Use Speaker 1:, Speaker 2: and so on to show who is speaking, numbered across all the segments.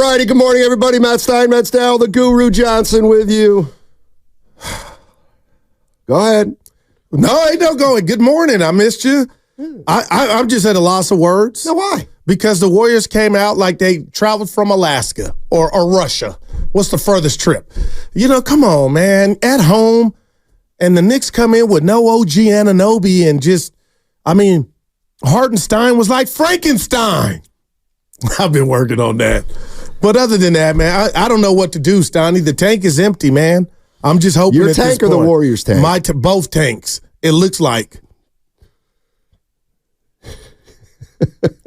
Speaker 1: righty, good morning, everybody. Matt Stein, Matt Stowell, the Guru Johnson with you. Go ahead.
Speaker 2: No, ain't no going. Good morning. I missed you. I'm just at a loss of words.
Speaker 1: No, why?
Speaker 2: Because the Warriors came out like they traveled from Alaska or Russia. What's the furthest trip? You know, come on, man. At home, and the Knicks come in with no OG Anunoby and just, Hartenstein was like Frankenstein. I've been working on that. But other than that, man, I don't know what to do, Steiny. The tank is empty, man. I'm just hoping
Speaker 1: your
Speaker 2: at
Speaker 1: tank
Speaker 2: this
Speaker 1: or
Speaker 2: point,
Speaker 1: the Warriors tank?
Speaker 2: Both tanks. It looks like.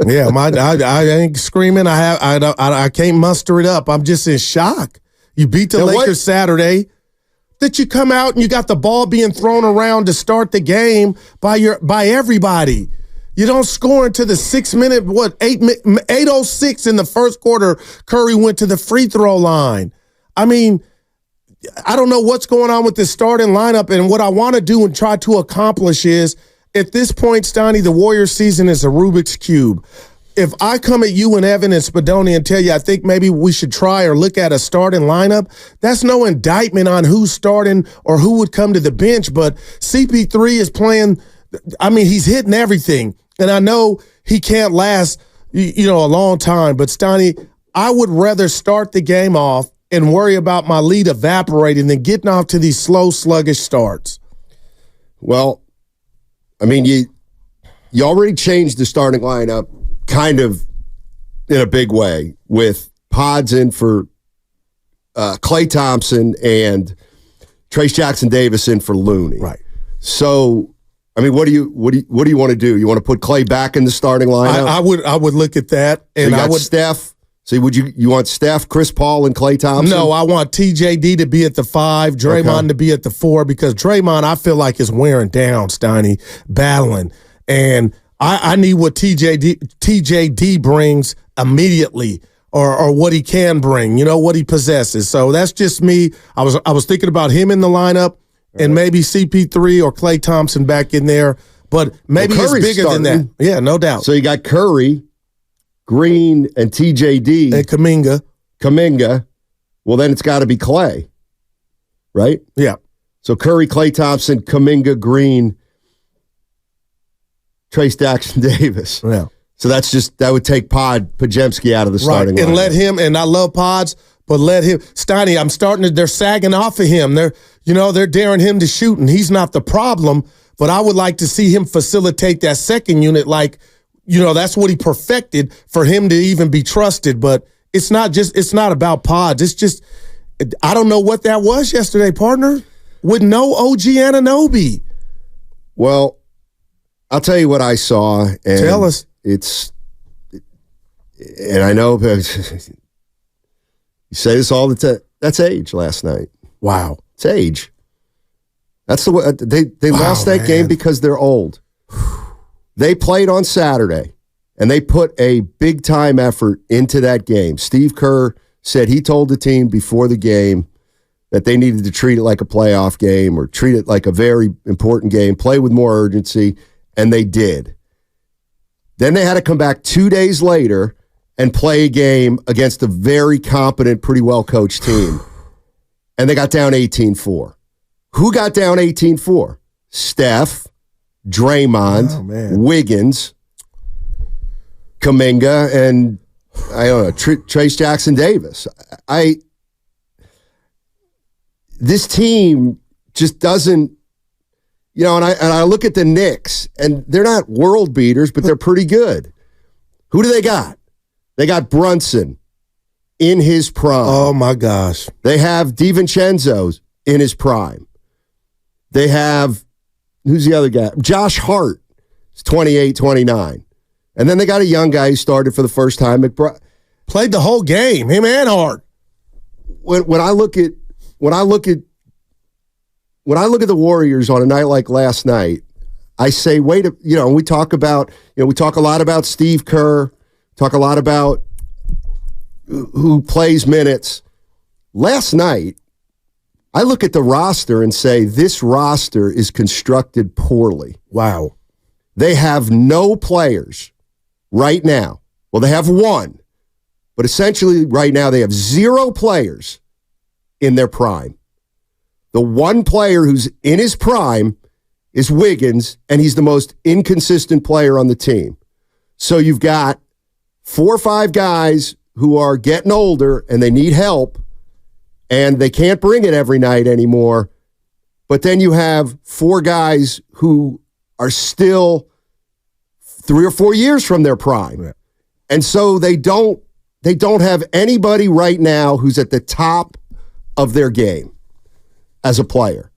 Speaker 2: Yeah, I ain't screaming. I can't muster it up. I'm just in shock. You beat the Lakers Saturday. That you come out and you got the ball being thrown around to start the game by everybody. You don't score until the 6 minute, 8:06 in the first quarter. Curry went to the free throw line. I don't know what's going on with this starting lineup, and what I want to do and try to accomplish is, at this point, Steiny, the Warriors season is a Rubik's Cube. If I come at you and Evan and Spadoni and tell you I think maybe we should try or look at a starting lineup, that's no indictment on who's starting or who would come to the bench, but CP3 is playing, he's hitting everything. And I know he can't last, a long time. But, Steiny, I would rather start the game off and worry about my lead evaporating than getting off to these slow, sluggish starts.
Speaker 1: Well, you already changed the starting lineup kind of in a big way with Pods in for Klay Thompson and Trace Jackson-Davis in for Looney.
Speaker 2: Right.
Speaker 1: So, what do you want to do? You want to put Klay back in the starting lineup?
Speaker 2: I would look at that, and
Speaker 1: so I would Steph. So you want Steph, Chris Paul, and Klay Thompson?
Speaker 2: No, I want TJD to be at the 5, Draymond to be at the 4, because Draymond I feel like is wearing down, Steiny, battling, and I need what TJD brings immediately, or what he can bring. What he possesses. So that's just me. I was thinking about him in the lineup. And maybe CP3 or Klay Thompson back in there, but maybe it's bigger than that. Yeah, no doubt.
Speaker 1: So you got Curry, Green, and TJD.
Speaker 2: And
Speaker 1: Kuminga. Well, then it's got to be Klay, right?
Speaker 2: Yeah.
Speaker 1: So Curry, Klay Thompson, Kuminga, Green, Trace Jackson-Davis.
Speaker 2: Yeah.
Speaker 1: So that would take Podziemski out of the starting lineup.
Speaker 2: And let him, and I love Pods, but let him, Steiny, they're sagging off of him. They're daring him to shoot, and he's not the problem, but I would like to see him facilitate that second unit like, that's what he perfected for him to even be trusted, but it's not about Pods. It's just, I don't know what that was yesterday, partner, with no OG Anunoby.
Speaker 1: Well, I'll tell you what I saw. And
Speaker 2: tell us.
Speaker 1: And I know you say this all the time. That's age last night.
Speaker 2: Wow.
Speaker 1: It's age. That's the way they lost that game because they're old. They played on Saturday, and they put a big-time effort into that game. Steve Kerr said he told the team before the game that they needed to treat it like a playoff game or treat it like a very important game, play with more urgency, and they did. Then they had to come back 2 days later and play a game against a very competent, pretty well-coached team. And they got down 18-4. Who got down 18-4? Steph, Draymond, Wiggins, Kuminga, and Trace Jackson-Davis. This team just doesn't, and I look at the Knicks, and they're not world beaters, but they're pretty good. Who do they got? They got Brunson in his prime.
Speaker 2: Oh, my gosh.
Speaker 1: They have DiVincenzo in his prime. They have, who's the other guy? Josh Hart is 28, 29. And then they got a young guy who started for the first time.
Speaker 2: Played the whole game, him and Hart.
Speaker 1: When I look at the Warriors on a night like last night, I say, we talk a lot about Steve Kerr, talk a lot about who plays minutes. Last night, I look at the roster and say, this roster is constructed poorly.
Speaker 2: Wow.
Speaker 1: They have no players right now. Well, they have one But essentially, right now, they have 0 players in their prime. The one player who's in his prime is Wiggins, and he's the most inconsistent player on the team. So you've got 4 or 5 guys who are getting older, and they need help, and they can't bring it every night anymore. But then you have 4 guys who are still 3 or 4 years from their prime. Yeah. And so they don't have anybody right now who's at the top of their game as a player.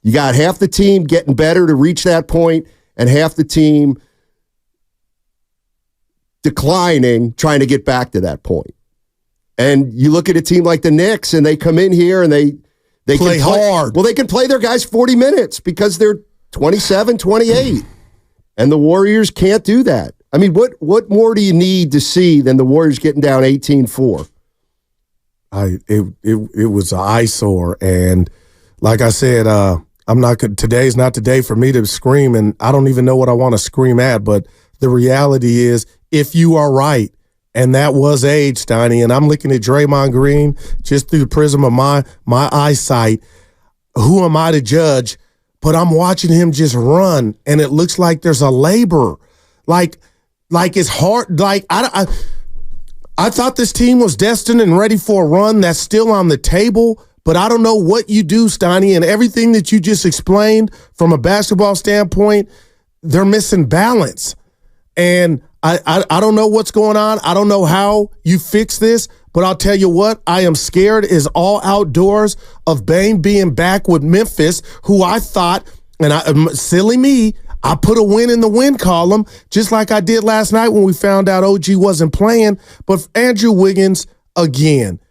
Speaker 1: You got half the team getting better to reach that point and half the team declining, trying to get back to that point. And you look at a team like the Knicks, and they come in here and they
Speaker 2: play hard.
Speaker 1: Well, they can play their guys 40 minutes because they're 27, 28. And the Warriors can't do that. I mean, what more do you need to see than the Warriors getting down 18-4?
Speaker 2: It was an eyesore, and like I said, today's not the day for me to scream, and I don't even know what I want to scream at. But the reality is, if you are right, and that was age, Steiny, and I'm looking at Draymond Green just through the prism of my eyesight. Who am I to judge? But I'm watching him just run, and it looks like there's a labor, like it's hard. Like I thought this team was destined and ready for a run that's still on the table. But I don't know what you do, Steiny, and everything that you just explained from a basketball standpoint, they're missing balance. And I don't know what's going on. I don't know how you fix this, but I'll tell you what, I am scared is all outdoors of Bane being back with Memphis, who I thought, and silly me, I put a win in the win column, just like I did last night when we found out OG wasn't playing. But Andrew Wiggins, again,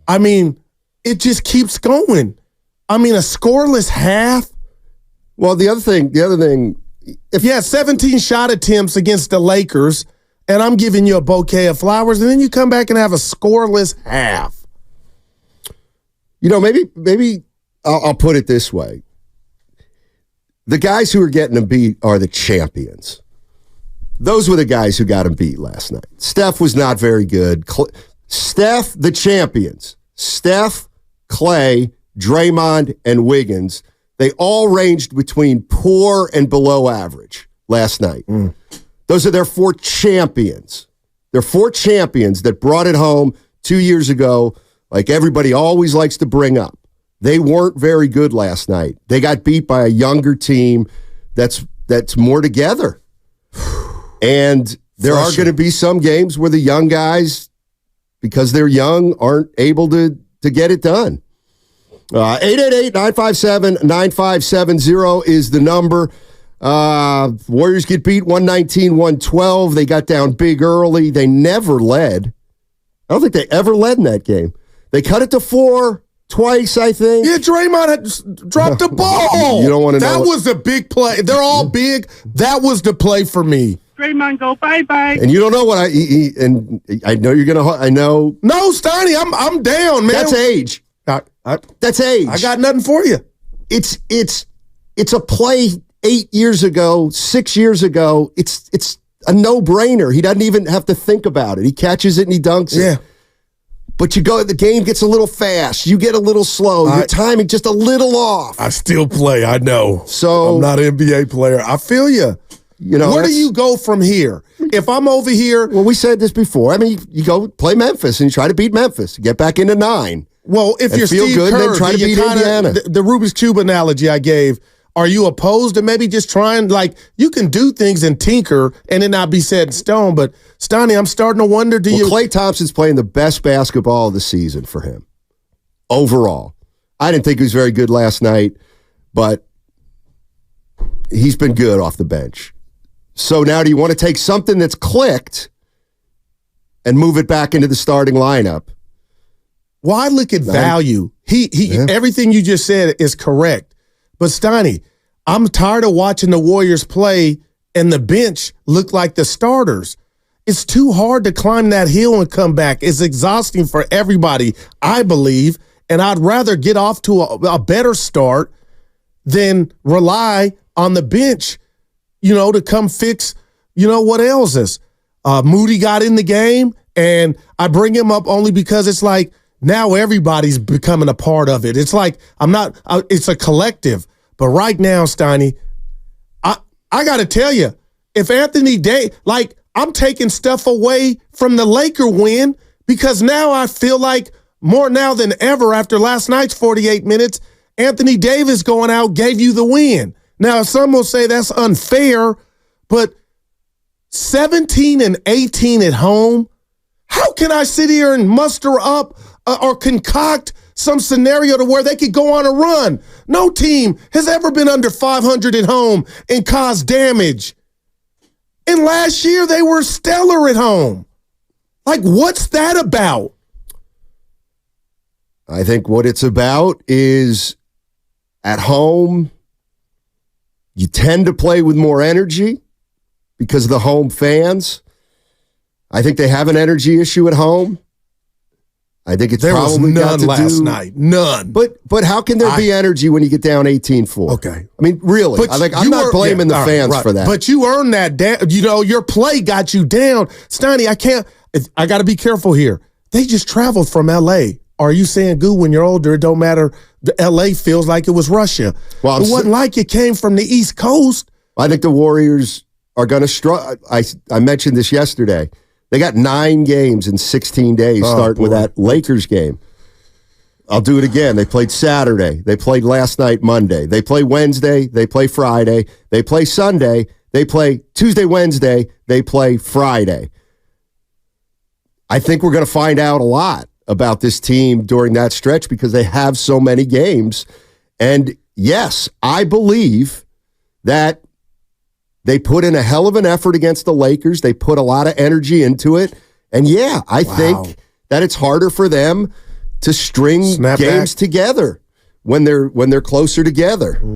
Speaker 2: I mean, it just keeps going. I mean, a scoreless half.
Speaker 1: Well, the other thing,
Speaker 2: if you had 17 shot attempts against the Lakers, and I'm giving you a bouquet of flowers, and then you come back and have a scoreless half.
Speaker 1: You know, maybe I'll put it this way. The guys who are getting them beat are the champions. Those were the guys who got them beat last night. Steph was not very good. Steph, the champions. Steph, Clay, Draymond, and Wiggins, they all ranged between poor and below average last night. Those are their 4 champions. They're 4 champions that brought it home 2 years ago, like everybody always likes to bring up. They weren't very good last night. They got beat by a younger team that's more together. And there are going to be some games where the young guys, because they're young, aren't able to get it done. 888-957-9570 is the number. Warriors get beat 119-112. They got down big early. They never led. I don't think they ever led in that game. They cut it to 4 twice, I think.
Speaker 2: Yeah, Draymond had dropped the ball.
Speaker 1: You don't want to know.
Speaker 2: That was a big play. They're all big. That was the play for me.
Speaker 3: Draymond, go bye-bye.
Speaker 1: And you don't know what I know you're going to, I know.
Speaker 2: No, Steiny, I'm down, man.
Speaker 1: That's age. That's age.
Speaker 2: I got nothing for you.
Speaker 1: It's a play 8 years ago, 6 years ago. It's a no-brainer. He doesn't even have to think about it. He catches it and he dunks it. But the game gets a little fast. You get a little slow. Your timing just a little off.
Speaker 2: I still play, I know.
Speaker 1: So
Speaker 2: I'm not an NBA player. I feel you.
Speaker 1: You know,
Speaker 2: where do you go from here? If I'm over here.
Speaker 1: Well, we said this before. I mean, you go play Memphis and you try to beat Memphis. Get back into 9.
Speaker 2: Well, if you're Steve
Speaker 1: good,
Speaker 2: Kerr,
Speaker 1: then try to beat Indiana.
Speaker 2: The Rubik's Cube analogy I gave, are you opposed to maybe just trying, like, you can do things and tinker and it not be set in stone, but Steiny, I'm starting to wonder,
Speaker 1: Klay Thompson's playing the best basketball of the season for him, overall. I didn't think he was very good last night, but he's been good off the bench. So now do you want to take something that's clicked and move it back into the starting lineup?
Speaker 2: Well, I look at value. Everything you just said is correct. But Steiny, I'm tired of watching the Warriors play and the bench look like the starters. It's too hard to climb that hill and come back. It's exhausting for everybody, I believe, and I'd rather get off to a better start than rely on the bench, to come fix, what ails us. Moody got in the game, And I bring him up only because it's like now everybody's becoming a part of it. It's like it's a collective. But right now, Steiny, I got to tell you, if Anthony Davis, like I'm taking stuff away from the Laker win because now I feel like more now than ever after last night's 48 minutes, Anthony Davis going out gave you the win. Now, some will say that's unfair, but 17 and 18 at home, how can I sit here and muster up or concoct some scenario to where they could go on a run? No team has ever been under 500 at home and caused damage. And last year, they were stellar at home. Like, what's that about?
Speaker 1: I think what it's about is at home, you tend to play with more energy because of the home fans. I think they have an energy issue at home. I think it's
Speaker 2: there
Speaker 1: probably
Speaker 2: was none
Speaker 1: got to
Speaker 2: last
Speaker 1: do,
Speaker 2: night. None.
Speaker 1: But how can there be energy when you get down 18-4?
Speaker 2: Okay.
Speaker 1: I mean, really. I'm not blaming the fans for that.
Speaker 2: But you earned that. Your play got you down. Steiny, I got to be careful here. They just traveled from L.A. Are you saying, Goo, when you're older, it don't matter? The L.A. feels like it was Russia. Well, it wasn't like it came from the East Coast.
Speaker 1: I think the Warriors are going to struggle. I mentioned this yesterday. They got 9 games in 16 days, starting with that Lakers game. I'll do it again. They played Saturday. They played last night, Monday. They play Wednesday. They play Friday. They play Sunday. They play Tuesday, Wednesday. They play Friday. I think we're going to find out a lot about this team during that stretch because they have so many games. And yes, I believe that they put in a hell of an effort against the Lakers. They put a lot of energy into it. And yeah, I think that it's harder for them to string games together when they're closer together.